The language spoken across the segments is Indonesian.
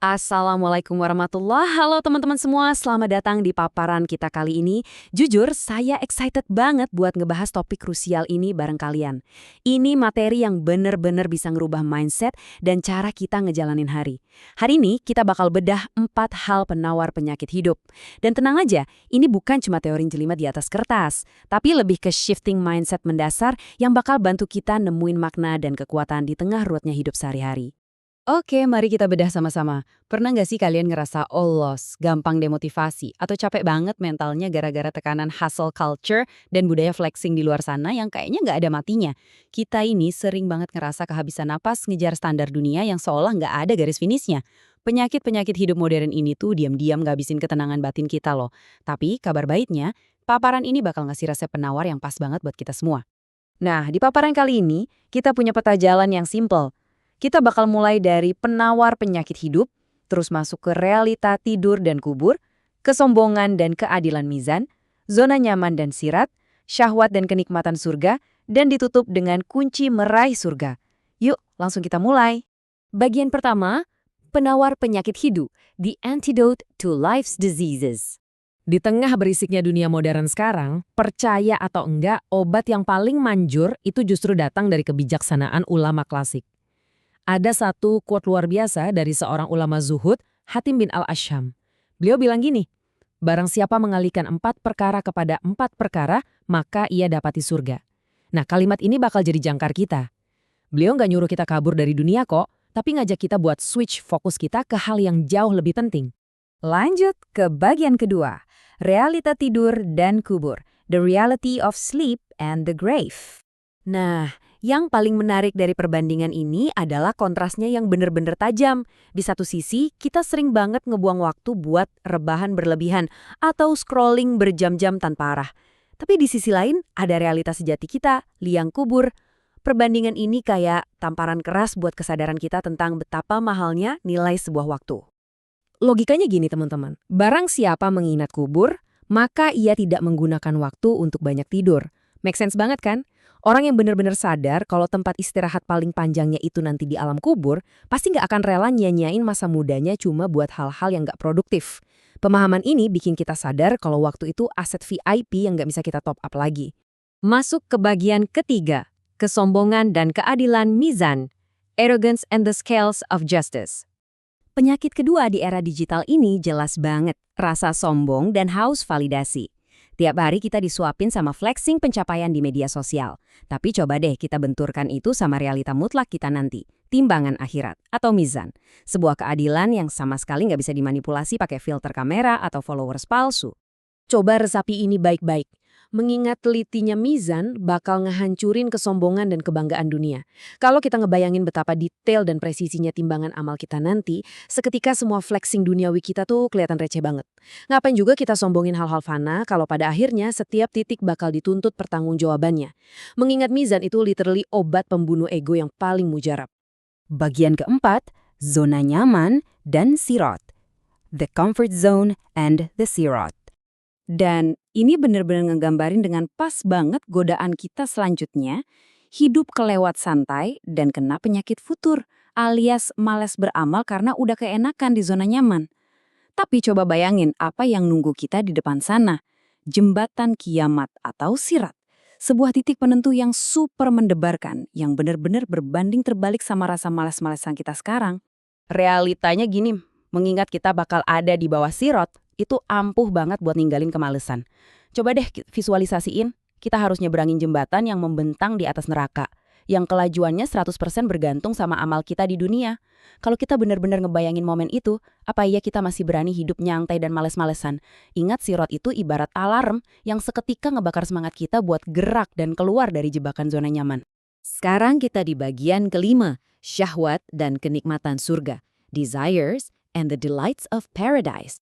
Assalamualaikum warahmatullah. Halo teman-teman semua, selamat datang di paparan kita kali ini. Jujur, saya excited banget buat ngebahas topik krusial ini bareng kalian. Ini materi yang bener-bener bisa ngerubah mindset dan cara kita ngejalanin hari. Hari ini kita bakal bedah 4 hal penawar penyakit hidup. Dan tenang aja, ini bukan cuma teori jelimet di atas kertas, tapi lebih ke shifting mindset mendasar yang bakal bantu kita nemuin makna dan kekuatan di tengah ruwetnya hidup sehari-hari. Oke, mari kita bedah sama-sama. Pernah nggak sih kalian ngerasa lost, gampang demotivasi, atau capek banget mentalnya gara-gara tekanan hustle culture dan budaya flexing di luar sana yang kayaknya nggak ada matinya? Kita ini sering banget ngerasa kehabisan napas ngejar standar dunia yang seolah nggak ada garis finishnya. Penyakit-penyakit hidup modern ini tuh diam-diam ngabisin ketenangan batin kita loh. Tapi kabar baiknya, paparan ini bakal ngasih resep penawar yang pas banget buat kita semua. Nah, di paparan kali ini, kita punya peta jalan yang simple. Kita bakal mulai dari penawar penyakit hidup, terus masuk ke realita tidur dan kubur, kesombongan dan keadilan mizan, zona nyaman dan sirat, syahwat dan kenikmatan surga, dan ditutup dengan kunci meraih surga. Yuk, langsung kita mulai. Bagian pertama, penawar penyakit hidup, the antidote to life's diseases. Di tengah berisiknya dunia modern sekarang, percaya atau enggak, obat yang paling manjur itu justru datang dari kebijaksanaan ulama klasik. Ada satu quote luar biasa dari seorang ulama zuhud, Hatim bin al-Asham. Beliau bilang gini, barang siapa mengalihkan 4 perkara kepada 4 perkara, maka ia dapati surga. Nah, kalimat ini bakal jadi jangkar kita. Beliau nggak nyuruh kita kabur dari dunia kok, tapi ngajak kita buat switch fokus kita ke hal yang jauh lebih penting. Lanjut ke bagian kedua, realita tidur dan kubur, the reality of sleep and the grave. Nah, yang paling menarik dari perbandingan ini adalah kontrasnya yang bener-bener tajam. Di satu sisi, kita sering banget ngebuang waktu buat rebahan berlebihan atau scrolling berjam-jam tanpa arah. Tapi di sisi lain, ada realitas sejati kita, liang kubur. Perbandingan ini kayak tamparan keras buat kesadaran kita tentang betapa mahalnya nilai sebuah waktu. Logikanya gini teman-teman, barang siapa mengingat kubur, maka ia tidak menggunakan waktu untuk banyak tidur. Make sense banget kan? Orang yang benar-benar sadar kalau tempat istirahat paling panjangnya itu nanti di alam kubur, pasti nggak akan rela nyanyain masa mudanya cuma buat hal-hal yang nggak produktif. Pemahaman ini bikin kita sadar kalau waktu itu aset VIP yang nggak bisa kita top up lagi. Masuk ke bagian ketiga, kesombongan dan keadilan mizan, arrogance and the scales of justice. Penyakit kedua di era digital ini jelas banget, rasa sombong dan haus validasi. Tiap hari kita disuapin sama flexing pencapaian di media sosial. Tapi coba deh kita benturkan itu sama realita mutlak kita nanti, timbangan akhirat atau mizan. Sebuah keadilan yang sama sekali nggak bisa dimanipulasi pakai filter kamera atau followers palsu. Coba resapi ini baik-baik. Mengingat telitinya mizan bakal ngehancurin kesombongan dan kebanggaan dunia. Kalau kita ngebayangin betapa detail dan presisinya timbangan amal kita nanti, seketika semua flexing duniawi kita tuh kelihatan receh banget. Ngapain juga kita sombongin hal-hal fana kalau pada akhirnya setiap titik bakal dituntut pertanggungjawabannya. Mengingat mizan itu literally obat pembunuh ego yang paling mujarab. Bagian keempat, zona nyaman dan sirat. The comfort zone and the sirat. Dan ini benar-benar ngegambarin dengan pas banget godaan kita selanjutnya, hidup kelewat santai dan kena penyakit futur, alias malas beramal karena udah keenakan di zona nyaman. Tapi coba bayangin apa yang nunggu kita di depan sana, jembatan kiamat atau sirat. Sebuah titik penentu yang super mendebarkan, yang benar-benar berbanding terbalik sama rasa malas-malasan kita sekarang. Realitanya gini, mengingat kita bakal ada di bawah sirat, itu ampuh banget buat ninggalin kemalesan. Coba deh visualisasiin, kita harus nyebrangin jembatan yang membentang di atas neraka, yang kelajuannya 100% bergantung sama amal kita di dunia. Kalau kita benar-benar ngebayangin momen itu, apa iya kita masih berani hidup nyantai dan males-malesan? Ingat sirat itu ibarat alarm yang seketika ngebakar semangat kita buat gerak dan keluar dari jebakan zona nyaman. Sekarang kita di bagian kelima, syahwat dan kenikmatan surga, desires and the delights of paradise.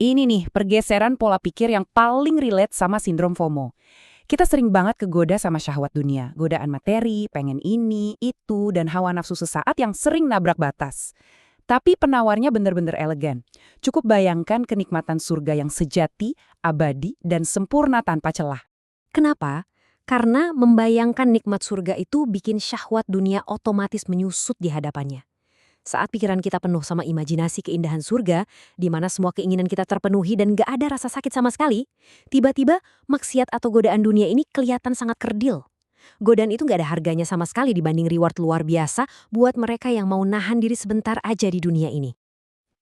Ini nih, pergeseran pola pikir yang paling relate sama sindrom FOMO. Kita sering banget kegoda sama syahwat dunia, godaan materi, pengen ini, itu, dan hawa nafsu sesaat yang sering nabrak batas. Tapi penawarnya bener-bener elegan. Cukup bayangkan kenikmatan surga yang sejati, abadi, dan sempurna tanpa celah. Kenapa? Karena membayangkan nikmat surga itu bikin syahwat dunia otomatis menyusut di hadapannya. Saat pikiran kita penuh sama imajinasi keindahan surga, di mana semua keinginan kita terpenuhi dan gak ada rasa sakit sama sekali, tiba-tiba maksiat atau godaan dunia ini kelihatan sangat kerdil. Godaan itu gak ada harganya sama sekali dibanding reward luar biasa buat mereka yang mau nahan diri sebentar aja di dunia ini.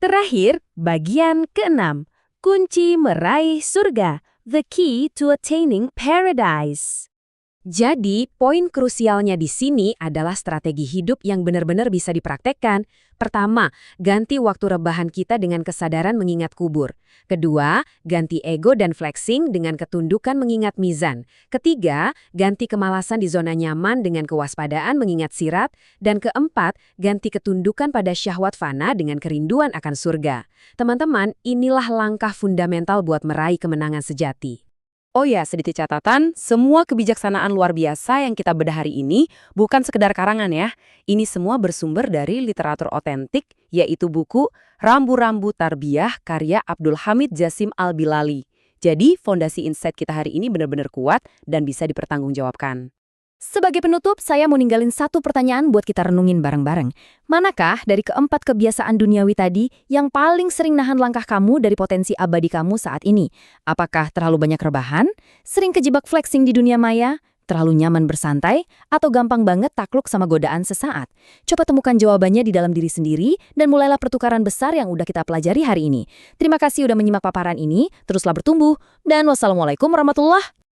Terakhir, bagian keenam, kunci meraih surga, the key to attaining paradise. Jadi, poin krusialnya di sini adalah strategi hidup yang benar-benar bisa dipraktekkan. Pertama, ganti waktu rebahan kita dengan kesadaran mengingat kubur. Kedua, ganti ego dan flexing dengan ketundukan mengingat mizan. Ketiga, ganti kemalasan di zona nyaman dengan kewaspadaan mengingat sirat. Dan keempat, ganti ketundukan pada syahwat fana dengan kerinduan akan surga. Teman-teman, inilah langkah fundamental buat meraih kemenangan sejati. Oh ya, sedikit catatan, semua kebijaksanaan luar biasa yang kita bedah hari ini bukan sekedar karangan ya. Ini semua bersumber dari literatur otentik, yaitu buku Rambu-Rambu Tarbiyah karya Abdul Hamid Jasim Al-Bilali. Jadi, fondasi insight kita hari ini benar-benar kuat dan bisa dipertanggungjawabkan. Sebagai penutup, saya mau ninggalin satu pertanyaan buat kita renungin bareng-bareng. Manakah dari keempat kebiasaan duniawi tadi yang paling sering nahan langkah kamu dari potensi abadi kamu saat ini? Apakah terlalu banyak rebahan, sering kejebak flexing di dunia maya, terlalu nyaman bersantai, atau gampang banget takluk sama godaan sesaat? Coba temukan jawabannya di dalam diri sendiri dan mulailah pertukaran besar yang udah kita pelajari hari ini. Terima kasih udah menyimak paparan ini, teruslah bertumbuh, dan wassalamualaikum warahmatullahi wabarakatuh.